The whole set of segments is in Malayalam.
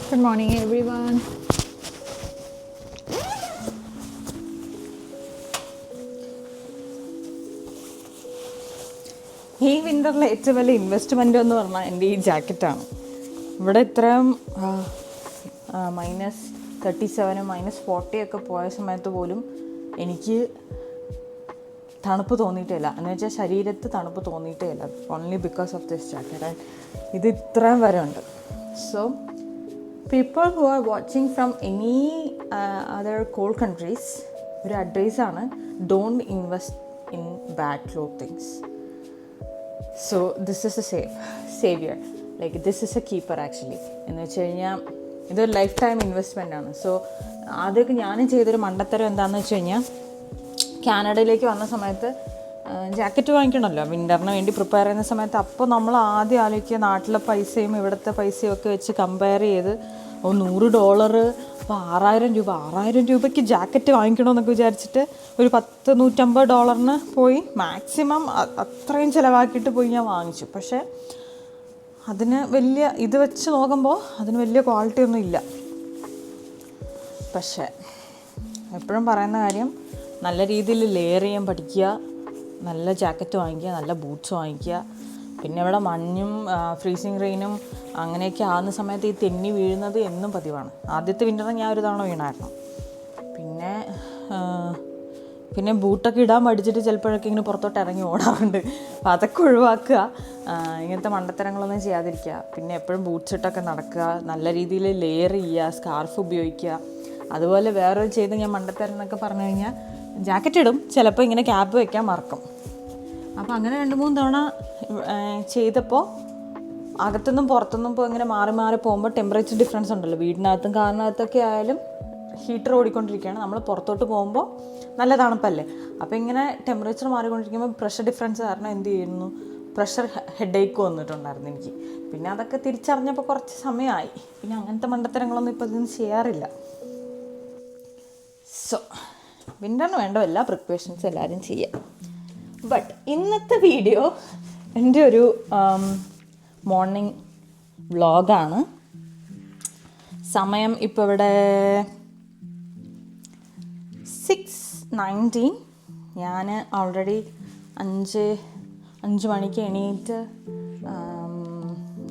Good morning, everyone. ഈ വിൻ്ററിലെ ഏറ്റവും വലിയ ഇൻവെസ്റ്റ്മെൻ്റ് എന്ന് പറഞ്ഞാൽ എൻ്റെ ഈ ജാക്കറ്റാണ്. ഇവിടെ ഇത്രയും -37 -40 ഒക്കെ പോയ സമയത്ത് പോലും എനിക്ക് തണുപ്പ് തോന്നിയിട്ടില്ല. എന്ന് വെച്ചാൽ ശരീരത്ത് തണുപ്പ് തോന്നിയിട്ടേ ഇല്ല. Only because of this jacket. ഇത് ഇത്രയും വരെ ഉണ്ട്. So people who are watching from any other cold countries, ഒരു അഡ്വൈസാണ്, don't invest in bad clothings. So this is a savior, like this is a keeper actually. എന്ന് വെച്ച് കഴിഞ്ഞാൽ ഇതൊരു ലൈഫ് ടൈം ഇൻവെസ്റ്റ്മെൻ്റ് ആണ്. സോ ആദ്യമൊക്കെ ഞാനും ചെയ്തൊരു മണ്ടത്തരം എന്താണെന്ന് വെച്ച് കഴിഞ്ഞാൽ, കാനഡയിലേക്ക് വന്ന സമയത്ത് ജാക്കറ്റ് വാങ്ങിക്കണമല്ലോ വിൻ്ററിന് വേണ്ടി പ്രിപ്പയർ ചെയ്യുന്ന സമയത്ത്. അപ്പോൾ നമ്മൾ ആദ്യം ആലോചിക്കുക നാട്ടിലെ പൈസയും ഇവിടുത്തെ പൈസയും ഒക്കെ വെച്ച് കമ്പയർ ചെയ്ത് $100 അപ്പോൾ $6000 രൂപയ്ക്ക് ജാക്കറ്റ് വാങ്ങിക്കണമെന്നൊക്കെ വിചാരിച്ചിട്ട് ഒരു $100-150 പോയി മാക്സിമം അത്രയും ചിലവാക്കിയിട്ട് പോയി ഞാൻ വാങ്ങിച്ചു. പക്ഷേ അതിന് വലിയ ഇത് വെച്ച് നോക്കുമ്പോൾ അതിന് വലിയ ക്വാളിറ്റി ഒന്നും ഇല്ല. പക്ഷേ എപ്പോഴും പറയുന്ന കാര്യം, നല്ല രീതിയിൽ ലെയർ ചെയ്യാൻ പഠിക്കുക, നല്ല ജാക്കറ്റ് വാങ്ങിക്കുക, നല്ല ബൂട്ട്സ് വാങ്ങിക്കുക. പിന്നെ ഇവിടെ മഞ്ഞും ഫ്രീസിങ് റെയിനും അങ്ങനെയൊക്കെ ആകുന്ന സമയത്ത് ഈ തെന്നി വീഴുന്നത് എന്നും പതിവാണ്. ആദ്യത്തെ വിൻ്ററിന് ഞാൻ ഒരു തവണ വീണായിരുന്നു. പിന്നെ ബൂട്ടൊക്കെ ഇടാൻ പഠിച്ചിട്ട് ചിലപ്പോഴൊക്കെ ഇങ്ങനെ പുറത്തോട്ട് ഇറങ്ങി ഓടാറുണ്ട്. അപ്പോൾ അതൊക്കെ ഒഴിവാക്കുക, ഇങ്ങനത്തെ മണ്ടത്തരങ്ങളൊന്നും ചെയ്യാതിരിക്കുക. പിന്നെ എപ്പോഴും ബൂട്ട്സ് ഇട്ടൊക്കെ നടക്കുക, നല്ല രീതിയിൽ ലെയർ ചെയ്യുക, സ്കാർഫ് ഉപയോഗിക്കുക. അതുപോലെ വേറൊരു ചെയ്ത് ഞാൻ മണ്ടത്തരം എന്നൊക്കെ പറഞ്ഞു കഴിഞ്ഞാൽ, ജാക്കറ്റ് ഇടും, ചിലപ്പോൾ ഇങ്ങനെ ക്യാപ്പ് വയ്ക്കാൻ മറക്കും. അപ്പോൾ അങ്ങനെ 2-3 തവണ ചെയ്തപ്പോൾ അകത്തുനിന്നും പുറത്തുനിന്നും ഇപ്പോൾ ഇങ്ങനെ മാറി മാറി പോകുമ്പോൾ ടെമ്പറേച്ചർ ഡിഫറൻസ് ഉണ്ടല്ലോ. വീടിനകത്തും കാറിനകത്തൊക്കെ ആയാലും ഹീറ്റർ ഓടിക്കൊണ്ടിരിക്കുകയാണ്, നമ്മൾ പുറത്തോട്ട് പോകുമ്പോൾ നല്ല തണുപ്പല്ലേ. അപ്പോൾ ഇങ്ങനെ ടെമ്പറേച്ചർ മാറിക്കൊണ്ടിരിക്കുമ്പോൾ പ്രഷർ ഡിഫറൻസ് കാരണം എന്ത് ചെയ്യുന്നു, പ്രഷർ ഹെഡേക്ക് വന്നിട്ടുണ്ടായിരുന്നു എനിക്ക്. പിന്നെ അതൊക്കെ തിരിച്ചറിഞ്ഞപ്പോൾ കുറച്ച് സമയമായി. പിന്നെ അങ്ങനത്തെ മണ്ടത്തരങ്ങളൊന്നും ഇപ്പോൾ ഇതൊന്നും ചെയ്യാറില്ല. സോ വിൻ്ററിന് വേണ്ട എല്ലാ പ്രിപ്പറേഷൻസും എല്ലാവരും ചെയ്യാം. ബട്ട് ഇന്നത്തെ വീഡിയോ എൻ്റെ ഒരു മോർണിംഗ് വ്ളോഗാണ്. സമയം ഇപ്പോൾ ഇവിടെ 6:19. ഞാൻ ഓൾറെഡി 5 മണിക്ക് എണീറ്റ്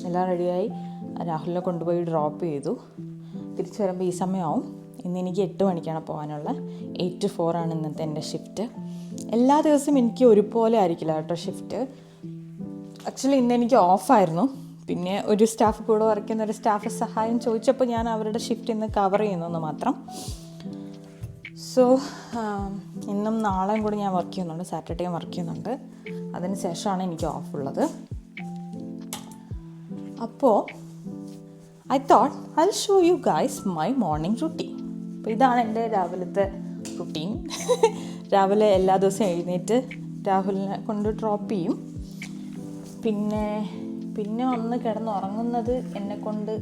എല്ലാം റെഡിയായി രാഹുലിനെ കൊണ്ടുപോയി ഡ്രോപ്പ് ചെയ്തു. തിരിച്ച് വരുമ്പോൾ ഈ സമയമാവും. ഇന്ന് എനിക്ക് 8 മണിക്കാണ് പോകാനുള്ളത്. 8 to 4 ആണ് ഇന്നത്തെ എൻ്റെ ഷിഫ്റ്റ്. എല്ലാ ദിവസവും എനിക്ക് ഒരുപോലെ ആയിരിക്കില്ല കേട്ടോ ഷിഫ്റ്റ്. ആക്ച്വലി ഇന്ന് എനിക്ക് ഓഫായിരുന്നു. പിന്നെ ഒരു സ്റ്റാഫ് കൂടെ വർക്ക് ചെയ്യുന്ന ഒരു സ്റ്റാഫ് സഹായം ചോദിച്ചപ്പോൾ ഞാൻ അവരുടെ ഷിഫ്റ്റ് ഇന്ന് കവർ ചെയ്യുന്നെന്ന് മാത്രം. സോ ഇന്നും നാളെയും കൂടി ഞാൻ വർക്ക് ചെയ്യുന്നുണ്ട്, സാറ്റർഡേയും വർക്ക് ചെയ്യുന്നുണ്ട്. അതിന് ശേഷമാണ് എനിക്ക് ഓഫുള്ളത്. അപ്പോൾ I thought I show you guys my morning routine. അപ്പോൾ ഇതാണ് എൻ്റെ രാവിലത്തെ റുട്ടീൻ. രാവിലെ എല്ലാ ദിവസവും എഴുന്നേറ്റ് രാഹുലിനെ കൊണ്ട് ഡ്രോപ്പ് ചെയ്യും. പിന്നെ ഒന്ന് കിടന്നുറങ്ങുന്നത് എന്നെക്കൊണ്ട്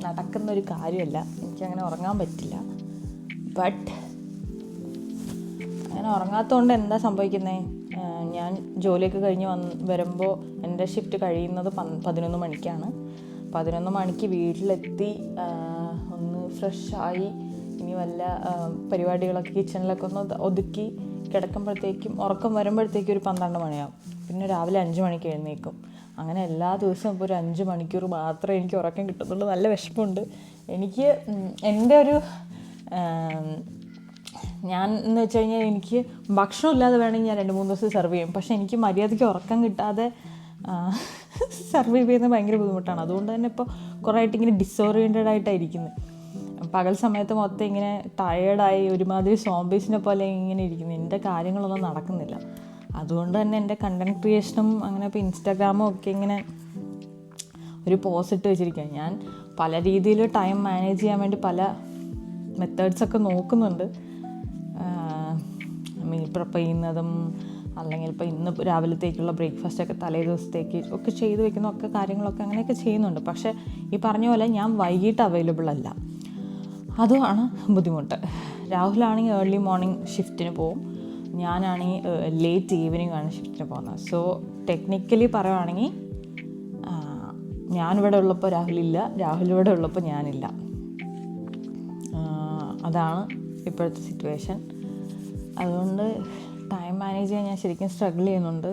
നടക്കുന്നൊരു കാര്യമല്ല. എനിക്കങ്ങനെ ഉറങ്ങാൻ പറ്റില്ല. ബട്ട് അങ്ങനെ ഉറങ്ങാത്തതുകൊണ്ട് എന്താ സംഭവിക്കുന്നത്, ഞാൻ ജോലിയൊക്കെ കഴിഞ്ഞ് വരുമ്പോൾ എൻ്റെ ഷിഫ്റ്റ് കഴിയുന്നത് 11 മണിക്കാണ്. 11 മണിക്ക് വീട്ടിലെത്തി ഒന്ന് ഫ്രഷായി ഇനി വല്ല പരിപാടികളൊക്കെ കിച്ചണിലൊക്കെ ഒന്ന് ഒതുക്കി കിടക്കുമ്പോഴത്തേക്കും ഉറക്കം വരുമ്പോഴത്തേക്കും ഒരു 12 മണിയാവും. പിന്നെ രാവിലെ 5 മണിക്ക് എഴുന്നേൽക്കും. അങ്ങനെ എല്ലാ ദിവസവും ഇപ്പോൾ ഒരു 5 മണിക്കൂർ മാത്രമേ എനിക്ക് ഉറക്കം കിട്ടുന്നുള്ളൂ. നല്ല വിഷമമുണ്ട് എനിക്ക്. എൻ്റെ ഒരു ഞാൻ എന്ന് വെച്ച് കഴിഞ്ഞാൽ എനിക്ക് ഭക്ഷണം ഇല്ലാതെ വേണമെങ്കിൽ ഞാൻ 2-3 ദിവസം സർവ് ചെയ്യും. പക്ഷേ എനിക്ക് മര്യാദയ്ക്ക് ഉറക്കം കിട്ടാതെ സർവൈവ് ചെയ്യുന്നത് ഭയങ്കര ബുദ്ധിമുട്ടാണ്. അതുകൊണ്ട് തന്നെ ഇപ്പോൾ കുറേ ആയിട്ട് ഇങ്ങനെ ഡിസോറിയൻറ്റഡ് ആയിട്ടായിരിക്കുന്നത്. പകൽ സമയത്ത് മൊത്തം ഇങ്ങനെ ടയേർഡായി ഒരുമാതിരി സോംബീസിനെ പോലെ ഇങ്ങനെ ഇരിക്കുന്നു. എൻ്റെ കാര്യങ്ങളൊന്നും നടക്കുന്നില്ല. അതുകൊണ്ട് തന്നെ എൻ്റെ കണ്ടൻറ് ക്രിയേഷനും അങ്ങനെ ഇപ്പോൾ ഇൻസ്റ്റാഗ്രാമും ഒക്കെ ഇങ്ങനെ ഒരു പോസ്റ്റ് ഇട്ട് വെച്ചിരിക്കുക. ഞാൻ പല രീതിയിൽ ടൈം മാനേജ് ചെയ്യാൻ വേണ്ടി പല മെത്തേഡ്സൊക്കെ നോക്കുന്നുണ്ട്. മീൽ പ്രിപ്പയർ ചെയ്യുന്നതും അല്ലെങ്കിൽ ഇപ്പോൾ ഇന്ന് രാവിലത്തേക്കുള്ള ബ്രേക്ക്ഫാസ്റ്റൊക്കെ തലേ ദിവസത്തേക്ക് ഒക്കെ ചെയ്ത് വെക്കുന്ന ഒക്കെ കാര്യങ്ങളൊക്കെ അങ്ങനെയൊക്കെ ചെയ്യുന്നുണ്ട്. പക്ഷേ ഈ പറഞ്ഞ പോലെ ഞാൻ വൈകിട്ട് അവൈലബിൾ അല്ല. അതുമാണ് ബുദ്ധിമുട്ട്. രാഹുലാണെങ്കിൽ ഏർലി മോർണിംഗ് ഷിഫ്റ്റിന് പോവും, ഞാനാണെങ്കിൽ ലേറ്റ് ഈവനിങ് ആണ് ഷിഫ്റ്റിന് പോകുന്നത്. സോ ടെക്നിക്കലി പറയുകയാണെങ്കിൽ ഞാനിവിടെ ഉള്ളപ്പോൾ രാഹുലില്ല, രാഹുൽ ഇവിടെ ഉള്ളപ്പോൾ ഞാനില്ല. അതാണ് ഇപ്പോഴത്തെ സിറ്റുവേഷൻ. അതുകൊണ്ട് ടൈം മാനേജ് ചെയ്യാൻ ഞാൻ ശരിക്കും സ്ട്രഗിൾ ചെയ്യുന്നുണ്ട്.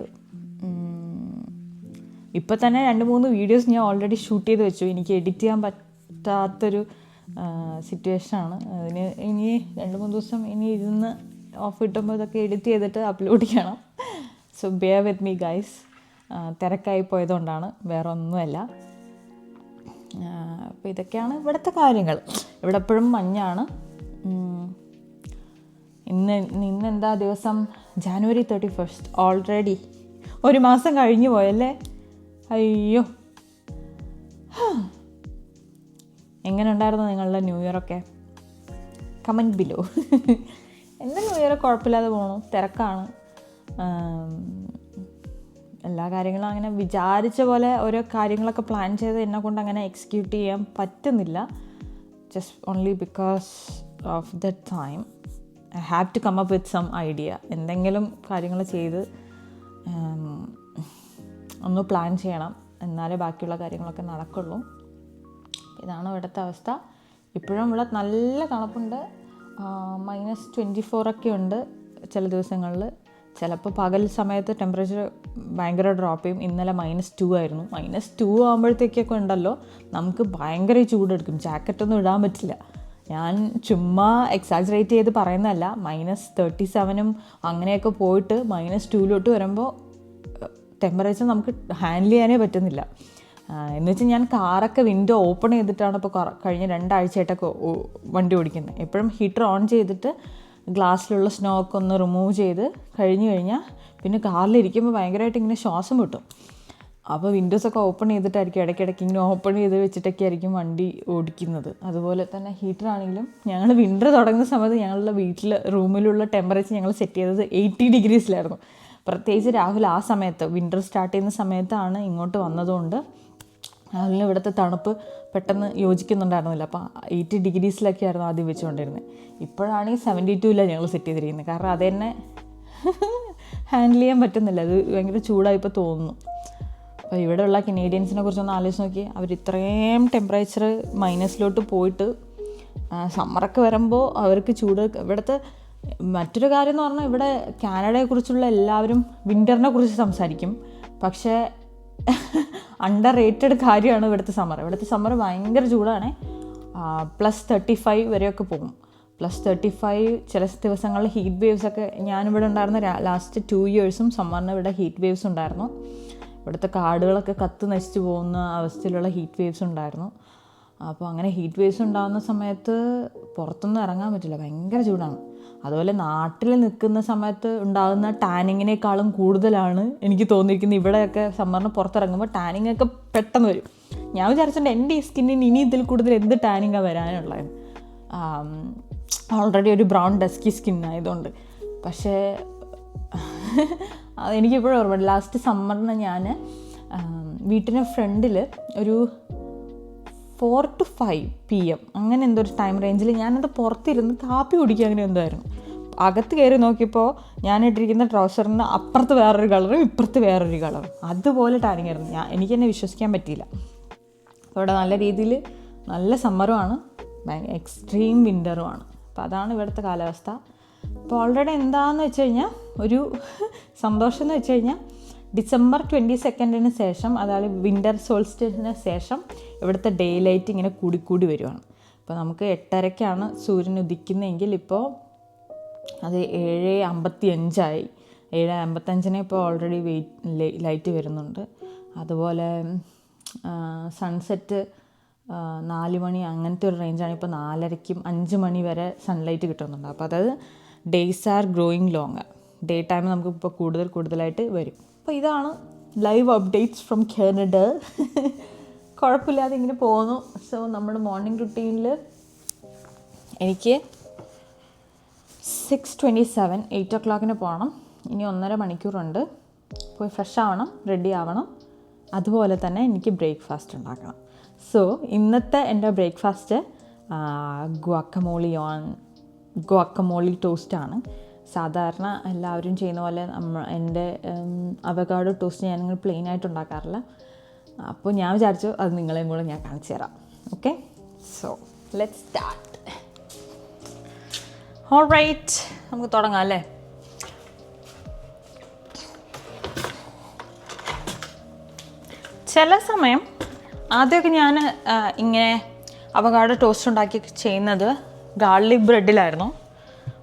ഇപ്പോൾ തന്നെ 2-3 വീഡിയോസ് ഞാൻ ഓൾറെഡി ഷൂട്ട് ചെയ്ത് വെച്ചു. എനിക്ക് എഡിറ്റ് ചെയ്യാൻ പറ്റാത്തൊരു സിറ്റുവേഷനാണ്. അതിന് ഇനി 2-3 ദിവസം ഇനി ഇരുന്ന് ഓഫ് കിട്ടുമ്പോൾ ഇതൊക്കെ എഡിറ്റ് ചെയ്തിട്ട് അപ്ലോഡ് ചെയ്യണം. So bear with me guys. തിരക്കായി പോയതുകൊണ്ടാണ്, വേറെ ഒന്നുമല്ല. അപ്പോൾ ഇതൊക്കെയാണ് ഇവിടുത്തെ കാര്യങ്ങൾ. ഇവിടെ എപ്പോഴും മഞ്ഞാണ്. ഇന്നെന്താ ദിവസം? January 31st. ഓൾറെഡി 1 മാസം കഴിഞ്ഞു പോയല്ലേ. അയ്യോ, എങ്ങനെ ഉണ്ടായിരുന്നു നിങ്ങളുടെ ന്യൂ ഇയറൊക്കെ? Comment below. എൻ്റെ ന്യൂ ഇയർ കുഴപ്പമില്ലാതെ പോകണു. തിരക്കാണ്. എല്ലാ കാര്യങ്ങളും അങ്ങനെ വിചാരിച്ച പോലെ ഓരോ കാര്യങ്ങളൊക്കെ പ്ലാൻ ചെയ്ത് എന്നെ കൊണ്ട് അങ്ങനെ എക്സിക്യൂട്ട് ചെയ്യാൻ പറ്റുന്നില്ല. Just only because of the time I have to come up with some idea. എന്തെങ്കിലും കാര്യങ്ങൾ ചെയ്ത് ഒന്ന് പ്ലാൻ ചെയ്യണം, എന്നാലേ ബാക്കിയുള്ള കാര്യങ്ങളൊക്കെ നടക്കുള്ളൂ. ഇതാണ് ഇവിടുത്തെ അവസ്ഥ. ഇപ്പോഴും ഇവിടെ നല്ല തണുപ്പുണ്ട്. -24 ഒക്കെ ഉണ്ട് ചില ദിവസങ്ങളിൽ. ചിലപ്പോൾ പകൽ സമയത്ത് ടെമ്പറേച്ചർ ഭയങ്കര ഡ്രോപ്പ് ചെയ്യും. ഇന്നലെ -2 ആയിരുന്നു. -2 ആകുമ്പോഴത്തേക്കൊക്കെ ഉണ്ടല്ലോ നമുക്ക് ഭയങ്കര ചൂടെടുക്കും. ജാക്കറ്റൊന്നും ഇടാൻ പറ്റില്ല. ഞാൻ ചുമ്മാ എക്സാജറേറ്റ് ചെയ്ത് പറയുന്നതല്ല. -37 അങ്ങനെയൊക്കെ പോയിട്ട് -2 വരുമ്പോൾ ടെമ്പറേച്ചർ നമുക്ക് ഹാൻഡിൽ ചെയ്യാനേ പറ്റുന്നില്ല. എന്ന് വെച്ചാൽ ഞാൻ കാറൊക്കെ വിൻഡോ ഓപ്പൺ ചെയ്തിട്ടാണ് ഇപ്പോൾ കഴിഞ്ഞ 2 ആഴ്ചയായിട്ടൊക്കെ വണ്ടി ഓടിക്കുന്നത്. എപ്പോഴും ഹീറ്റർ ഓൺ ചെയ്തിട്ട് ഗ്ലാസ്സിലുള്ള സ്നോ ഒക്കെ ഒന്ന് റിമൂവ് ചെയ്ത് കഴിഞ്ഞാൽ പിന്നെ കാറിലിരിക്കുമ്പോൾ ഭയങ്കരമായിട്ട് ഇങ്ങനെ ശ്വാസം കിട്ടും. അപ്പോൾ വിൻഡോസൊക്കെ ഓപ്പൺ ചെയ്തിട്ടായിരിക്കും ഇടയ്ക്കിടയ്ക്ക് ഇങ്ങനെ ഓപ്പൺ ചെയ്ത് വെച്ചിട്ടൊക്കെ ആയിരിക്കും വണ്ടി ഓടിക്കുന്നത്. അതുപോലെ തന്നെ ഹീറ്റർ ആണെങ്കിലും ഞങ്ങൾ വിൻ്റർ തുടങ്ങുന്ന സമയത്ത് ഞങ്ങളുടെ വീട്ടിൽ റൂമിലുള്ള ടെമ്പറേച്ചർ ഞങ്ങൾ സെറ്റ് ചെയ്തത് 80 ഡിഗ്രീസിലായിരുന്നു. പ്രത്യേകിച്ച് രാഹുൽ ആ സമയത്ത് വിൻ്റർ സ്റ്റാർട്ട് ചെയ്യുന്ന സമയത്താണ് ഇങ്ങോട്ട് വന്നതുകൊണ്ട് രാഹുലിന് ഇവിടുത്തെ തണുപ്പ് പെട്ടെന്ന് യോജിക്കുന്നുണ്ടായിരുന്നില്ല. അപ്പോൾ 80 ഡിഗ്രീസിലൊക്കെ ആയിരുന്നു ആദ്യം വെച്ചുകൊണ്ടിരുന്നത്. ഇപ്പോഴാണെങ്കിൽ 72 ഞങ്ങൾ സെറ്റ് ചെയ്തിരിക്കുന്നത്. കാരണം അത് തന്നെ ഹാൻഡിൽ ചെയ്യാൻ പറ്റുന്നില്ല. അത് ഭയങ്കര ചൂടായിപ്പോൾ തോന്നുന്നു. അപ്പോൾ ഇവിടെയുള്ള കനേഡിയൻസിനെ കുറിച്ചൊന്ന് ആലോചിച്ച് നോക്കി. അവർ ഇത്രയും ടെമ്പറേച്ചർ മൈനസിലോട്ട് പോയിട്ട് സമ്മറൊക്കെ വരുമ്പോൾ അവർക്ക് ചൂട്. ഇവിടുത്തെ മറ്റൊരു കാര്യം എന്ന് പറഞ്ഞാൽ ഇവിടെ കാനഡയെക്കുറിച്ചുള്ള എല്ലാവരും വിൻ്ററിനെ കുറിച്ച് സംസാരിക്കും. പക്ഷേ അണ്ടർ റേറ്റഡ് കാര്യമാണ് ഇവിടുത്തെ സമ്മർ. ഇവിടുത്തെ സമ്മർ ഭയങ്കര ചൂടാണ്. +35 വരെയൊക്കെ പോകും. +35 ചില ദിവസങ്ങളിൽ ഹീറ്റ് വേവ്സൊക്കെ. ഞാനിവിടെ ഉണ്ടായിരുന്ന ലാസ്റ്റ് 2 ഇയേഴ്സും സമ്മറിന് ഇവിടെ ഹീറ്റ് വേവ്സ് ഉണ്ടായിരുന്നു. ഇവിടുത്തെ കാടുകളൊക്കെ കത്ത് നശിച്ചു പോകുന്ന അവസ്ഥയിലുള്ള ഹീറ്റ് വേവ്സ് ഉണ്ടായിരുന്നു. അപ്പോൾ അങ്ങനെ ഹീറ്റ് വേവ്സ് ഉണ്ടാകുന്ന സമയത്ത് പുറത്തൊന്നും ഇറങ്ങാൻ പറ്റില്ല, ഭയങ്കര ചൂടാണ്. അതുപോലെ നാട്ടിൽ നിൽക്കുന്ന സമയത്ത് ഉണ്ടാകുന്ന ടാനിങ്ങിനേക്കാളും കൂടുതലാണ് എനിക്ക് തോന്നിയിരിക്കുന്നത് ഇവിടെയൊക്കെ സമ്മറിന് പുറത്തിറങ്ങുമ്പോൾ ടാനിങ് ഒക്കെ പെട്ടെന്ന് വരും. ഞാൻ വിചാരിച്ചിട്ടുണ്ട് എൻ്റെ ഈ സ്കിന്നിന് ഇനി ഇതിൽ കൂടുതൽ എന്ത് ടാനിങ്ങാണ് വരാനുള്ളത്. ഓൾറെഡി ഒരു ബ്രൗൺ ഡസ്കി സ്കിന്നായതുകൊണ്ട്. പക്ഷേ അതെനിക്കിപ്പോഴും ഓർമ്മ. ലാസ്റ്റ് സമ്മറിന് ഞാൻ വീട്ടിന് ഫ്രണ്ടിൽ ഒരു 4 to 5 PM അങ്ങനെ എന്തോ ഒരു ടൈം റേഞ്ചിൽ ഞാനത് പുറത്തിരുന്ന് കാപ്പി കുടിക്കുക അങ്ങനെ എന്തോ ആയിരുന്നു. അകത്ത് കയറി നോക്കിയപ്പോൾ ഞാനിട്ടിരിക്കുന്ന ട്രൗസറിന് അപ്പുറത്ത് വേറൊരു കളറും ഇപ്പുറത്ത് വേറൊരു കളറും. അതുപോലെ ടാനിങ് ആയിരുന്നു. എനിക്ക് തന്നെ വിശ്വസിക്കാൻ പറ്റിയില്ല. അപ്പോൾ ഇവിടെ നല്ല രീതിയിൽ നല്ല സമ്മറുമാണ്, എക്സ്ട്രീം വിൻ്ററുമാണ്. അപ്പോൾ അതാണ് ഇവിടുത്തെ കാലാവസ്ഥ. അപ്പോൾ ഓൾറെഡി എന്താണെന്ന് വെച്ച് കഴിഞ്ഞാൽ ഒരു സന്തോഷം എന്ന് വെച്ച് കഴിഞ്ഞാൽ December 22 ശേഷം, അതായത് വിൻ്റർ സോൾസ്റ്റിസിന് ശേഷം ഇവിടുത്തെ ഡേ ലൈറ്റ് ഇങ്ങനെ കൂടി വരുവാണ്. അപ്പോൾ നമുക്ക് 8:30-ക്കാണ് സൂര്യൻ ഉദിക്കുന്നതെങ്കിൽ ഇപ്പോൾ അത് 7:55 7:55 ഇപ്പോൾ ഓൾറെഡി ലൈറ്റ് വരുന്നുണ്ട്. അതുപോലെ സൺസെറ്റ് 4 മണി അങ്ങനത്തെ ഒരു റേഞ്ചാണ്. ഇപ്പോൾ 4:30-ക്കും 5 മണി വരെ സൺലൈറ്റ് കിട്ടുന്നുണ്ട്. അപ്പോൾ അതായത് days are growing longer. Day time നമുക്ക് ഇപ്പോൾ കൂടുതലായിട്ട് വരും. അപ്പോൾ ഇതാണ് ലൈവ് അപ്ഡേറ്റ്സ് ഫ്രം കാനഡ. കുഴപ്പമില്ലാതെ ഇങ്ങനെ പോകുന്നു. സോ നമ്മുടെ മോർണിംഗ് റുട്ടീനിൽ എനിക്ക് 6:27 8 o'clock പോകണം. ഇനി 1.5 മണിക്കൂറുണ്ട്. പോയി ഫ്രഷ് ആവണം, റെഡി ആവണം. അതുപോലെ തന്നെ എനിക്ക് ബ്രേക്ക്ഫാസ്റ്റ് ഉണ്ടാക്കണം. സോ ഇന്നത്തെ എൻ്റെ ബ്രേക്ക്ഫാസ്റ്റ് ഗുവാക്കമോളി ടോസ്റ്റാണ്. സാധാരണ എല്ലാവരും ചെയ്യുന്ന പോലെ എൻ്റെ അവകാഡോ ടോസ്റ്റ് ഞാനിങ്ങനെ പ്ലെയിൻ ആയിട്ട് ഉണ്ടാക്കാറില്ല. അപ്പോൾ ഞാൻ വിചാരിച്ചു അത് നിങ്ങളെയും കൂടെ ഞാൻ കാണിച്ചു തരാം. Okay, so let's start. Alright, നമുക്ക് തുടങ്ങാം അല്ലേ? ചില സമയം ആദ്യമൊക്കെ ഞാൻ ഇങ്ങനെ അവകാഡോ ടോസ്റ്റ് ഉണ്ടാക്കി ചെയ്യുന്നത് ഗാർലിക് ബ്രെഡിലായിരുന്നു.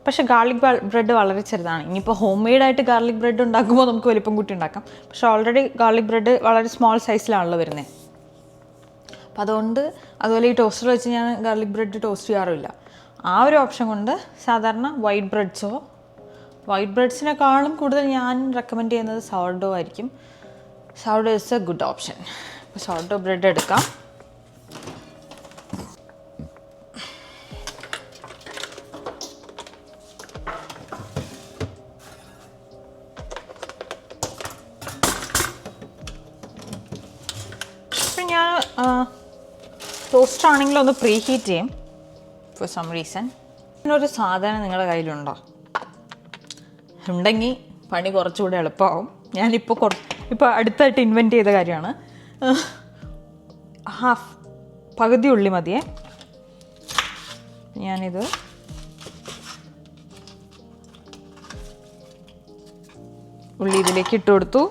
പക്ഷേ ഗാർലിക് ബ്രെഡ് വളരെ ചെറുതാണ്. ഇനിയിപ്പോൾ ഹോം മെയ്ഡായിട്ട് ഗാർലിക് ബ്രെഡ് ഉണ്ടാക്കുമ്പോൾ നമുക്ക് വലിപ്പം കൂട്ടി ഉണ്ടാക്കാം. പക്ഷേ ഓൾറെഡി ഗാർലിക് ബ്രെഡ് വളരെ സ്മോൾ സൈസിലാണല്ലോ വരുന്നത്. അപ്പം അതുകൊണ്ട് അതുപോലെ ഈ ടോസ്റ്റർ വെച്ച് ഞാൻ ഗാർലിക് ബ്രെഡ് ടോസ്റ്റ് ചെയ്യാറില്ല. ആ ഒരു ഓപ്ഷൻ കൊണ്ട് സാധാരണ വൈറ്റ് ബ്രെഡ്സിനെക്കാളും കൂടുതൽ ഞാൻ റെക്കമെൻഡ് ചെയ്യുന്നത് സോർഡോ ആയിരിക്കും. Sourdough is A good option. അപ്പോൾ സോർഡോ ബ്രെഡ് എടുക്കാം. ഇപ്പം ഞാൻ ടോസ്റ്റർ ആണെങ്കിലും ഒന്ന് പ്രീ ഹീറ്റ് ചെയ്യും ഫോർ സം റീസൺ. ഒരു സാധനം നിങ്ങളുടെ കയ്യിലുണ്ടോ? ഉണ്ടെങ്കിൽ പണി കുറച്ചുകൂടെ എളുപ്പമാവും. ഞാനിപ്പോൾ അടുത്തായിട്ട് ഇൻവെൻറ്റ് ചെയ്ത കാര്യമാണ്. പകുതി ഉള്ളി മതിയേ. ഞാനിത് ഉള്ളി ഇതിലേക്ക് ഇട്ട് കൊടുത്തു.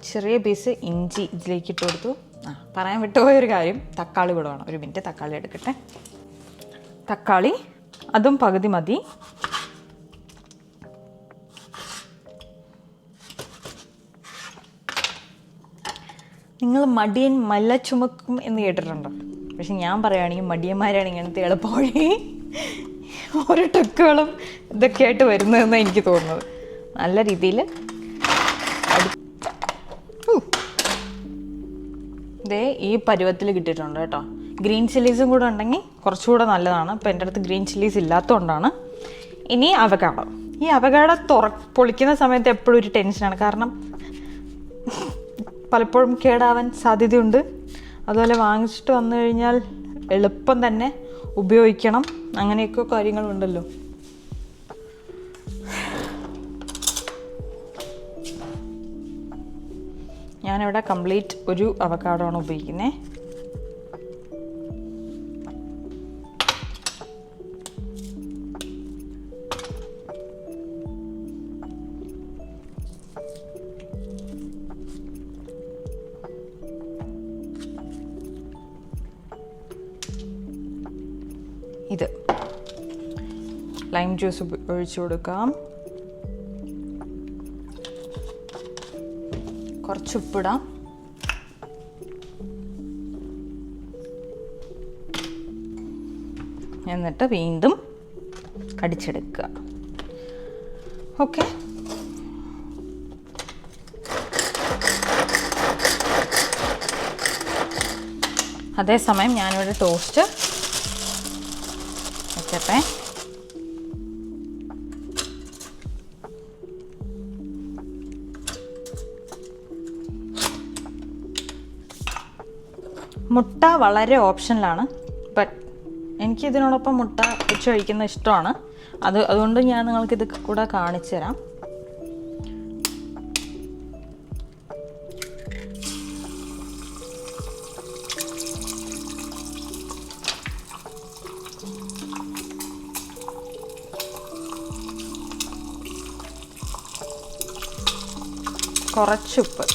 ചെറിയ പീസ് ഇഞ്ചി ഇതിലേക്ക് ഇട്ട് കൊടുത്തു. പറയാൻ വിട്ടുപോയൊരു കാര്യം, തക്കാളി കൂടെ വേണം. ഒരു മിനിറ്റ്, തക്കാളി എടുക്കട്ടെ. തക്കാളി അതും പകുതി മതി. നിങ്ങൾ മടിയൻ മല്ല ചുമക്കും എന്ന് കേട്ടിട്ടുണ്ടോ? പക്ഷെ ഞാൻ പറയുകയാണെങ്കിൽ മടിയന്മാരാണ് ഇങ്ങനത്തെ എളുപ്പവഴി ഓരോ ട്രിക്കുകളും ഇതൊക്കെ ആയിട്ട് വരുന്നതെന്നാണ് എനിക്ക് തോന്നുന്നത്. നല്ല രീതിയിൽ ഇതേ ഈ പരുവത്തിൽ കിട്ടിയിട്ടുണ്ട് കേട്ടോ. ഗ്രീൻ ചില്ലീസും കൂടെ ഉണ്ടെങ്കിൽ കുറച്ചുകൂടെ നല്ലതാണ്. അപ്പോൾ എൻ്റെ അടുത്ത് ഗ്രീൻ ചില്ലീസ് ഇല്ലാത്തതുകൊണ്ടാണ്. ഇനി അവകാഡോ. ഈ അവകാഡോ പൊളിക്കുന്ന സമയത്ത് എപ്പോഴും ഒരു ടെൻഷനാണ്. കാരണം പലപ്പോഴും കേടാവാൻ സാധ്യതയുണ്ട്. അതുപോലെ വാങ്ങിച്ചിട്ട് വന്നു കഴിഞ്ഞാൽ എളുപ്പം തന്നെ ഉപയോഗിക്കണം. അങ്ങനെയൊക്കെ കാര്യങ്ങളുണ്ടല്ലോ. ഞാനിവിടെ കംപ്ലീറ്റ് ഒരു അവകാഡോ ആണ് ഉപയോഗിക്കുന്നത്. ഇത് ലൈം ജ്യൂസ് ഒഴിച്ചു കൊടുക്കാം. കുറച്ച് ഉപ്പിടാം. എന്നിട്ട് വീണ്ടും അടിച്ചെടുക്കുക. ഓക്കെ, അതേസമയം ഞാനിവിടെ ടോസ്റ്റ് വെക്കട്ടെ. മുട്ട വളരെ ഓപ്ഷനിലാണ്. ബട്ട് എനിക്കിതിനോടൊപ്പം മുട്ട വെച്ച് കഴിക്കുന്നത് ഇഷ്ടമാണ്. അതുകൊണ്ട് ഞാൻ നിങ്ങൾക്കിത് കൂടെ കാണിച്ചു തരാം. കുറച്ചുപ്പ്,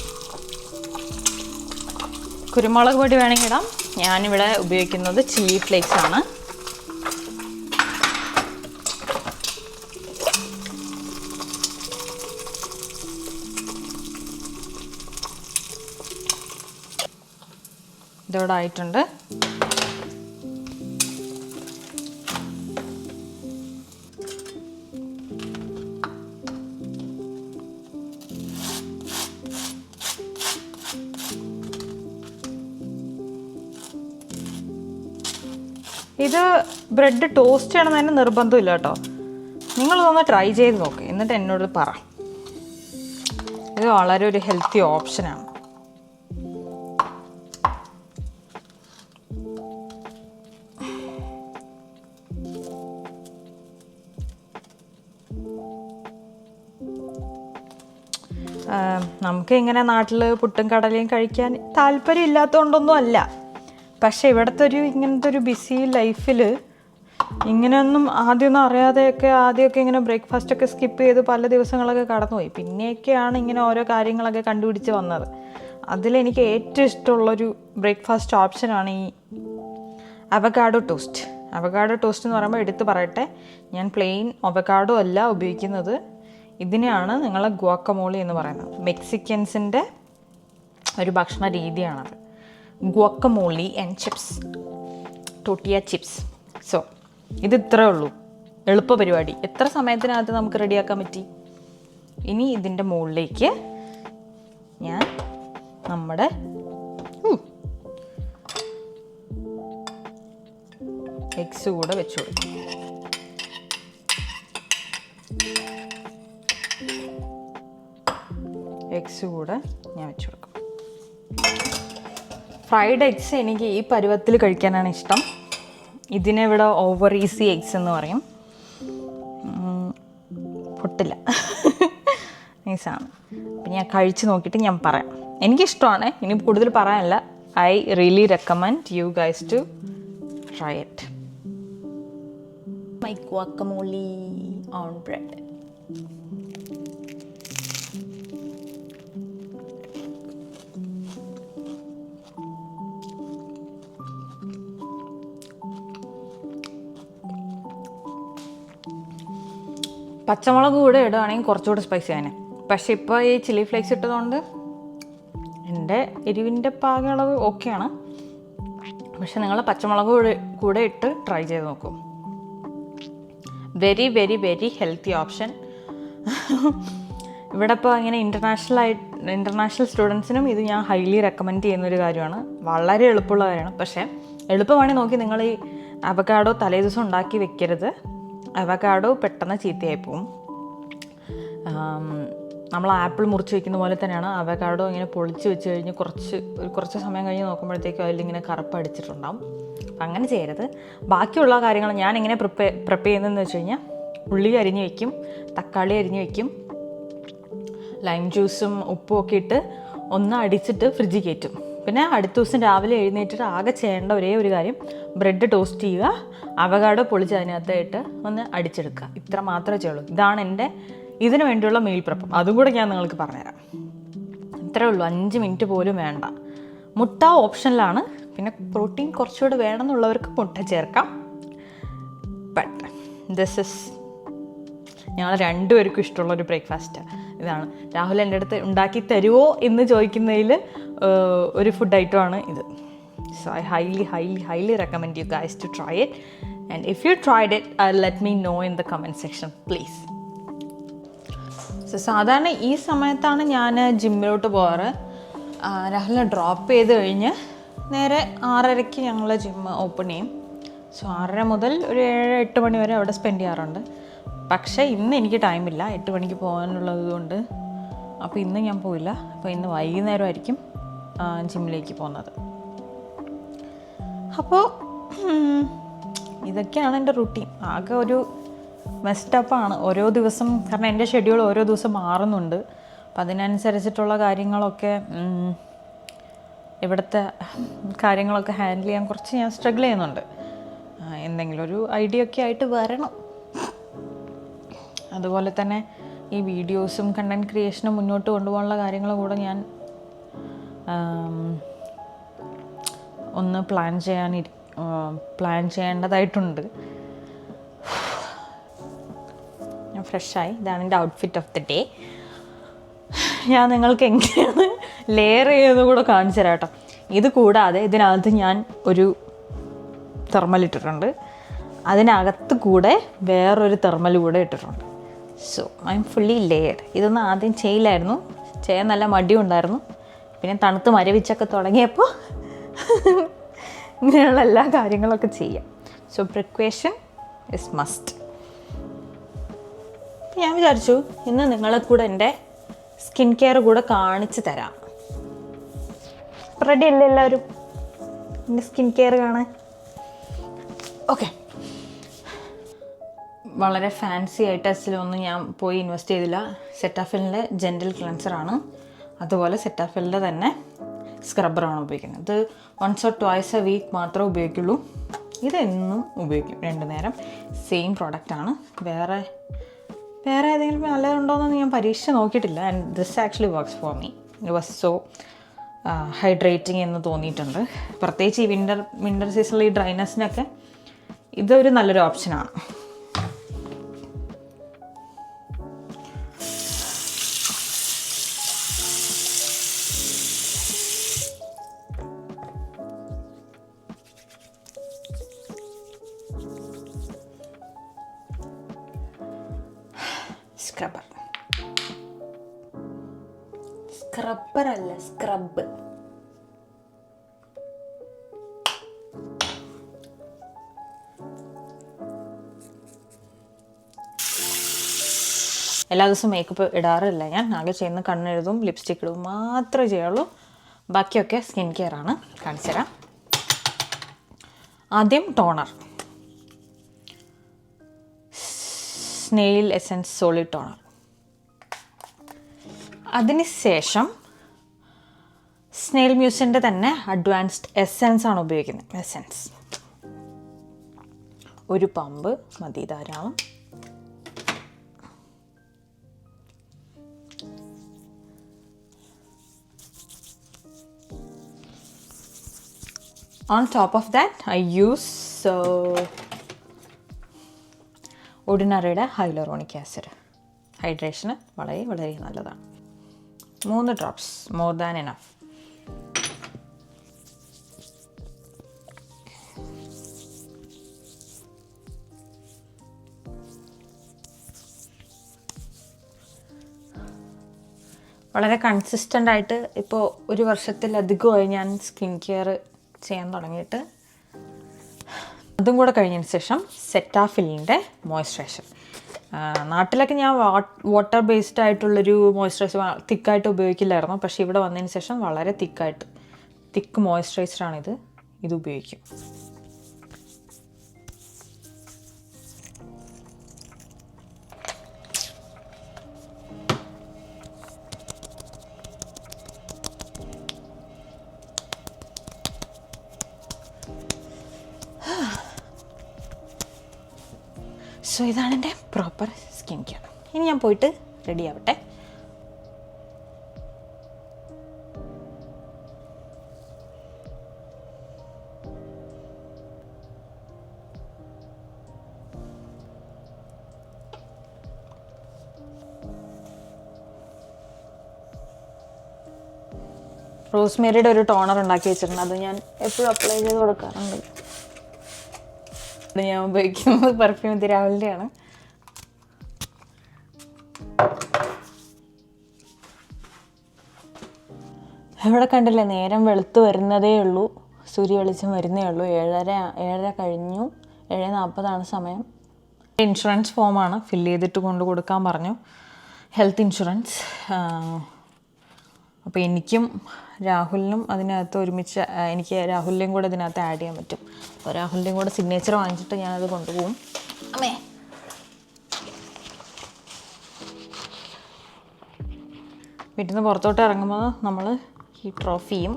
കുരുമുളക് പൊടി വേണമെങ്കിൽ ഇടാം. ഞാനിവിടെ ഉപയോഗിക്കുന്നത് ചില്ലി ഫ്ലേക്സ് ആണ്. ഇതോടെ ആയിട്ടുണ്ട്. ഇത് ബ്രെഡ് ടോസ്റ്റ് ചെയ്യണമെന്നതിന് നിർബന്ധമില്ല കേട്ടോ. നിങ്ങളിതൊന്ന് ട്രൈ ചെയ്ത് നോക്ക്, എന്നിട്ട് എന്നോട് പറ. ഇത് വളരെ ഒരു ഹെൽത്തി ഓപ്ഷനാണ്. നമുക്ക് ഇങ്ങനെ നാട്ടിൽ പുട്ടും കടലയും കഴിക്കാൻ താല്പര്യം ഇല്ലാത്തതുകൊണ്ടൊന്നും അല്ല. പക്ഷേ ഇവിടുത്തെ ഇങ്ങനത്തെ ഒരു ബിസി ലൈഫിൽ ഇങ്ങനെയൊന്നും ആദ്യമൊന്നും അറിയാതെയൊക്കെ ആദ്യമൊക്കെ ഇങ്ങനെ ബ്രേക്ക്ഫാസ്റ്റൊക്കെ സ്കിപ്പ് ചെയ്ത് പല ദിവസങ്ങളൊക്കെ കടന്നുപോയി. പിന്നെയൊക്കെയാണ് ഇങ്ങനെ ഓരോ കാര്യങ്ങളൊക്കെ കണ്ടുപിടിച്ച് വന്നത്. അതിലെനിക്ക് ഏറ്റവും ഇഷ്ടമുള്ളൊരു ബ്രേക്ക്ഫാസ്റ്റ് ഓപ്ഷനാണ് ഈ അവക്കാഡോ ടോസ്റ്റ്. അവക്കാഡോ ടോസ്റ്റ് എന്ന് പറയുമ്പോൾ എടുത്ത് പറയട്ടെ, ഞാൻ പ്ലെയിൻ അവക്കാഡോ അല്ല ഉപയോഗിക്കുന്നത്. ഇതിനെയാണ് നിങ്ങൾ ഗുവാക്കമോളി എന്ന് പറയുന്നത്. മെക്സിക്കൻസിൻ്റെ ഒരു ഭക്ഷണ രീതിയാണത്. ഗുവാക്കമോളി ആൻഡ് ചിപ്സ്, ടോട്ടിയ ചിപ്സ്. സോ ഇത് ഇത്രേ ഉള്ളൂ, എളുപ്പ പരിപാടി. എത്ര സമയത്തിനകത്ത് നമുക്ക് റെഡിയാക്കാൻ പറ്റി. ഇനി ഇതിൻ്റെ മുകളിലേക്ക് ഞാൻ നമ്മുടെ എഗ്സ് കൂടെ വെച്ച് കൊടുക്കും. എഗ്സ് കൂടെ ഞാൻ വെച്ച് കൊടുക്കും. ഫ്രൈഡ് എഗ്സ് എനിക്ക് ഈ പരുവത്തിൽ കഴിക്കാനാണ് ഇഷ്ടം. ഇതിനെ ഇവിടെ ഓവർ ഈസി എഗ്സ് എന്ന് പറയും. പൊട്ടില്ല, നൈസാണ്. അപ്പം ഞാൻ കഴിച്ച് നോക്കിയിട്ട് ഞാൻ പറയാം. എനിക്കിഷ്ടമാണ്, ഇനി കൂടുതൽ പറയാനല്ല. I really recommend you guys to try it. My guacamole on bread. പച്ചമുളക് കൂടെ ഇടുകയാണെങ്കിൽ കുറച്ചുകൂടെ സ്പൈസി ആണ്. പക്ഷേ ഇപ്പോൾ ഈ ചില്ലി ഫ്ലേക്സ് ഇട്ടതുകൊണ്ട് എൻ്റെ എരിവിൻ്റെ പാകമുള്ളത് ഓക്കെയാണ്. പക്ഷെ നിങ്ങൾ പച്ചമുളക് കൂടെ ഇട്ട് ട്രൈ ചെയ്ത് നോക്കൂ. Very very very healthy option. ഇവിടെ ഇപ്പോൾ ഇങ്ങനെ ഇൻ്റർനാഷണൽ സ്റ്റുഡൻസിനും ഇത് ഞാൻ ഹൈലി റെക്കമെൻഡ് ചെയ്യുന്നൊരു കാര്യമാണ്. വളരെ എളുപ്പമുള്ള കാര്യമാണ്. പക്ഷേ എളുപ്പമാണെങ്കിൽ നോക്കി നിങ്ങൾ ഈ അവക്കാഡോ തലേ ദിവസം ഉണ്ടാക്കി വെക്കരുത്. അവക്കാഡോ പെട്ടെന്ന് ചീത്തയായി പോവും. നമ്മൾ ആപ്പിൾ മുറിച്ച് വെക്കുന്ന പോലെ തന്നെയാണ് അവക്കാഡോ ഇങ്ങനെ പൊളിച്ച് വെച്ച് കഴിഞ്ഞ് കുറച്ച് സമയം കഴിഞ്ഞ് നോക്കുമ്പോഴത്തേക്കും അതിലിങ്ങനെ കറുപ്പ് അടിച്ചിട്ടുണ്ടാവും. അങ്ങനെ ചെയ്യരുത്. ബാക്കിയുള്ള കാര്യങ്ങൾ ഞാൻ എങ്ങനെ പ്രിപ്പയർ ചെയ്യുന്നതെന്ന് വെച്ച് കഴിഞ്ഞാൽ, ഉള്ളി അരിഞ്ഞ് വയ്ക്കും, തക്കാളി അരിഞ്ഞ് വയ്ക്കും, ലൈം ജ്യൂസും ഉപ്പും ഒക്കെ ഇട്ട് ഒന്ന് അടിച്ചിട്ട് ഫ്രിഡ്ജിൽ കയറ്റും. പിന്നെ അടുത്ത ദിവസം രാവിലെ എഴുന്നേറ്റിട്ട് ആകെ ചെയ്യേണ്ട ഒരേ ഒരു കാര്യം, ബ്രെഡ് ടോസ്റ്റ് ചെയ്യുക, അവക്കാഡോ പൊളിച്ച് അതിനകത്തായിട്ട് ഒന്ന് അടിച്ചെടുക്കുക. ഇത്ര മാത്രമേ ചെയ്യുള്ളൂ. ഇതാണ് ഇതിനു വേണ്ടിയുള്ള മീൽ പ്രപ്പം. അതും കൂടെ ഞാൻ നിങ്ങൾക്ക് പറഞ്ഞുതരാം. ഇത്രേ ഉള്ളൂ, 5 മിനിറ്റ് പോലും വേണ്ട. മുട്ട ഓപ്ഷനിലാണ്. പിന്നെ പ്രോട്ടീൻ കുറച്ചുകൂടെ വേണമെന്നുള്ളവർക്ക് മുട്ട ചേർക്കാം. ബട്ട് ദിസ് ഇസ് ഞങ്ങൾ രണ്ടുപേർക്കും ഇഷ്ടമുള്ളൊരു ബ്രേക്ക്ഫാസ്റ്റ് ഇതാണ്. രാഹുൽ എൻ്റെ അടുത്ത് ഉണ്ടാക്കി തരുമോ എന്ന് ചോദിക്കുന്നതിൽ ഒരു ഫുഡ് ഐറ്റമാണ് ഇത്. So I highly recommend you guys to try it. And if you tried it, let me know in the comment section, please. സാധാരണ ഈ സമയത്താണ് ഞാൻ ജിമ്മിലോട്ട് പോകാറ്. രാഹുലിനെ ഡ്രോപ്പ് ചെയ്ത് കഴിഞ്ഞ് നേരെ 6:30-ക്ക് ഞങ്ങൾ ജിമ്മ് ഓപ്പൺ ചെയ്യും. സോ 6:30 മുതൽ ഒരു 7-8 മണി വരെ അവിടെ സ്പെൻഡ് ചെയ്യാറുണ്ട്. പക്ഷേ ഇന്ന് എനിക്ക് ടൈമില്ല, 8 മണിക്ക് പോകാനുള്ളത് കൊണ്ട്. അപ്പോൾ ഇന്ന് ഞാൻ പോയില്ല. അപ്പോൾ ഇന്ന് വൈകുന്നേരമായിരിക്കും ജിമ്മിലേക്ക് പോകുന്നത്. അപ്പോൾ ഇതൊക്കെയാണ് എൻ്റെ റുട്ടീൻ. ആകെ ഒരു മെസ്റ്റപ്പാണ് ഓരോ ദിവസം. കാരണം എൻ്റെ ഷെഡ്യൂൾ ഓരോ ദിവസം മാറുന്നുണ്ട്. അപ്പം അതിനനുസരിച്ചിട്ടുള്ള കാര്യങ്ങളൊക്കെ, ഇവിടുത്തെ കാര്യങ്ങളൊക്കെ ഹാൻഡിൽ ചെയ്യാൻ കുറച്ച് ഞാൻ സ്ട്രഗിൾ ചെയ്യുന്നുണ്ട്. എന്തെങ്കിലും ഒരു ഐഡിയ ഒക്കെ ആയിട്ട് വരണം. അതുപോലെ തന്നെ ഈ വീഡിയോസും കണ്ടൻറ് ക്രിയേഷനും മുന്നോട്ട് കൊണ്ടുപോകാനുള്ള കാര്യങ്ങളും കൂടെ ഞാൻ ഒന്ന് പ്ലാൻ ചെയ്യേണ്ടതായിട്ടുണ്ട്. ഞാൻ ഫ്രഷായി. ഇതാണ് എൻ്റെ ഔട്ട്ഫിറ്റ് ഓഫ് ദി ഡേ. ഞാൻ നിങ്ങൾക്ക് എങ്ങനെയാണ് ലെയർ ചെയ്യുന്നത് കൂടെ കാണിച്ചു തരാം കേട്ടോ. ഇത് കൂടാതെ ഇതിനകത്ത് ഞാൻ ഒരു തെർമൽ ഇട്ടിട്ടുണ്ട്. അതിനകത്ത് കൂടെ വേറൊരു തെർമൽ കൂടെ ഇട്ടിട്ടുണ്ട്. So I'm fully layered. ഇതൊന്നും ആദ്യം ചെയ്യില്ലായിരുന്നു. ചെയ്യാൻ നല്ല മടിയുണ്ടായിരുന്നു. പിന്നെ തണുത്ത് മരവിച്ചൊക്കെ തുടങ്ങിയപ്പോൾ ഇങ്ങനെയുള്ള എല്ലാ കാര്യങ്ങളൊക്കെ ചെയ്യാം. So precaution is must. ഞാൻ വിചാരിച്ചു ഇന്ന് നിങ്ങളെ കൂടെ എൻ്റെ സ്കിൻ കെയർ കൂടെ കാണിച്ചു തരാം. റെഡി അല്ലേ എല്ലാവരും എൻ്റെ സ്കിൻ കെയർ കാണാൻ? ഓക്കെ. വളരെ ഫാൻസി ഐറ്റംസിലൊന്നും ഞാൻ പോയി ഇൻവെസ്റ്റ് ചെയ്തില്ല. സെറ്റാഫിലിൻ്റെ ജെൻറ്റൽ ക്ലെൻസറാണ്, അതുപോലെ സെറ്റാഫിലിൻ്റെ തന്നെ സ്ക്രബ്ബറാണ് ഉപയോഗിക്കുന്നത്. ഇത് 1 or 2 a week മാത്രമേ ഉപയോഗിക്കുള്ളൂ. ഇതെന്നും ഉപയോഗിക്കും 2 നേരം. സെയിം പ്രോഡക്റ്റാണ്. വേറെ ഏതെങ്കിലും നല്ലതുണ്ടോയെന്ന് ഞാൻ പരീക്ഷ നോക്കിയിട്ടില്ല. And this actually works for me. It was so hydrating എന്ന് തോന്നിയിട്ടുണ്ട്. പ്രത്യേകിച്ച് ഈ വിൻ്റർ സീസണിൽ ഈ ഡ്രൈനെസ്സിനൊക്കെ ഇതൊരു നല്ലൊരു ഓപ്ഷനാണ്. സ്ക്രബ്ബർ അല്ല, സ്ക്രബ്. എല്ലാ ദിവസവും മേക്കപ്പ് ഇടാറില്ല ഞാൻ. ആകെ ചെയ്യുന്ന കണ്ണെഴുതും ലിപ്സ്റ്റിക് ഇടും മാത്രമേ ചെയ്യുള്ളൂ. ബാക്കിയൊക്കെ സ്കിൻ കെയർ ആണ്. കാണിച്ചു തരാം. ആദ്യം toner, snail essence solid toner. അതിനുശേഷം സ്നെയിൽ മ്യൂസിൻ്റെ തന്നെ അഡ്വാൻസ്ഡ് എസൻസ് ആണ് ഉപയോഗിക്കുന്നത്. എസൻസ് ഒരു പമ്പ് മതി, ധാരാളം. On top of that, I use ഒർഡിനറിയുടെ ഹൈലറോണിക് ആസിഡ്. ഹൈഡ്രേഷന് വളരെ വളരെ നല്ലതാണ്. 3 drops, more than enough. വളരെ കൺസിസ്റ്റൻ്റ് ആയിട്ട് ഇപ്പോൾ 1 വർഷത്തിലധികമായി ഞാൻ സ്കിൻ കെയർ ചെയ്യാൻ തുടങ്ങിയിട്ട്. അതും കൂടെ കഴിഞ്ഞതിന് ശേഷം സെറ്റാഫിലിൻ്റെ മോയ്സ്ചറൈസർ. നാട്ടിലൊക്കെ ഞാൻ വാട്ടർ ബേസ്ഡ് ആയിട്ടുള്ളൊരു മോയ്സ്ചറൈസർ തിക്കായിട്ട് ഉപയോഗിക്കില്ലായിരുന്നു. പക്ഷേ ഇവിടെ വന്നതിന് ശേഷം വളരെ തിക്ക് മോയ്സ്ചറൈസറാണിത്. ഇത് ഉപയോഗിക്കും. സോ ഇതാണ് എൻ്റെ പ്രോപ്പർ സ്കിൻ കെയർ. ഇനി ഞാൻ പോയിട്ട് റെഡി ആവട്ടെ. റോസ്മേരിയുടെ ഒരു ടോണർ ഉണ്ടാക്കി വെച്ചിട്ടുണ്ട്. അത് ഞാൻ എപ്പോഴും അപ്ലൈ ചെയ്ത് കൊടുക്കാറുണ്ട്. അത് ഞാൻ ഉപയോഗിക്കുന്നത് പെർഫ്യൂം തിരാവലിൻ്റെയാണ്. ഇവിടെ കണ്ടില്ലേ, നേരം വെളുത്ത് വരുന്നതേ ഉള്ളൂ. സൂര്യ വെളിച്ചം വരുന്നേ ഉള്ളൂ. 7:30 കഴിഞ്ഞു. 7:40 സമയം. ഇൻഷുറൻസ് ഫോമാണ് ഫില്ല് ചെയ്തിട്ട് കൊണ്ട് കൊടുക്കാൻ പറഞ്ഞു. Health insurance. അപ്പോൾ എനിക്കും രാഹുലിനും അതിനകത്ത് ഒരുമിച്ച്, എനിക്ക് രാഹുലിൻ്റെയും കൂടെ ഇതിനകത്ത് ആഡ് ചെയ്യാൻ പറ്റും. അപ്പോൾ രാഹുലിൻ്റെയും കൂടെ സിഗ്നേച്ചർ വാങ്ങിച്ചിട്ട് ഞാനത് കൊണ്ടുപോകും. അമ്മേ, വീട്ടിൽ നിന്ന് പുറത്തോട്ട് ഇറങ്ങുമ്പോൾ നമ്മൾ ഈ ട്രോഫിയും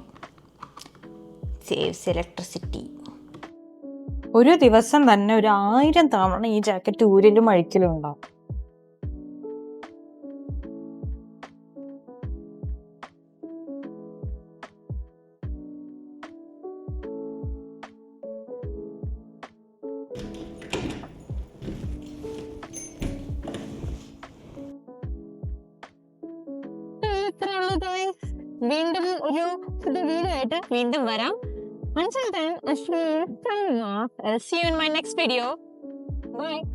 സേവ്സ് ഇലക്ട്രിസിറ്റി. ഒരു ദിവസം തന്നെ 1000 തവണ ഈ ജാക്കറ്റ് ഊരലും അഴിക്കലും ഉണ്ടാവും. വീണ്ടും ഒരു പുതിയ വീഡിയോ ആയിട്ട് വീണ്ടും വരാം. Until then, Ashmi signing off. I'll see you in my next video. Bye.